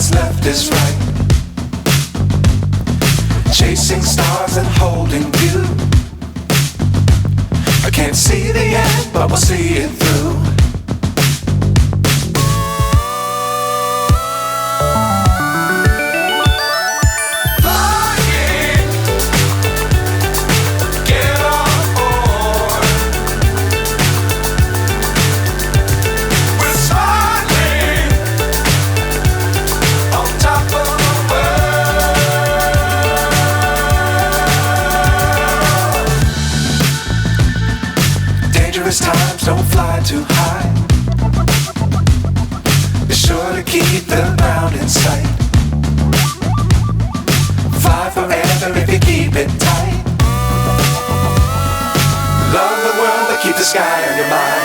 what's left is right. Chasing stars and holding you. I can't see the end, but we'll see it through. Times don't fly too high. Be sure to keep the ground in sight. Fly forever if you keep it tight. Love the world, but keep the sky on your mind.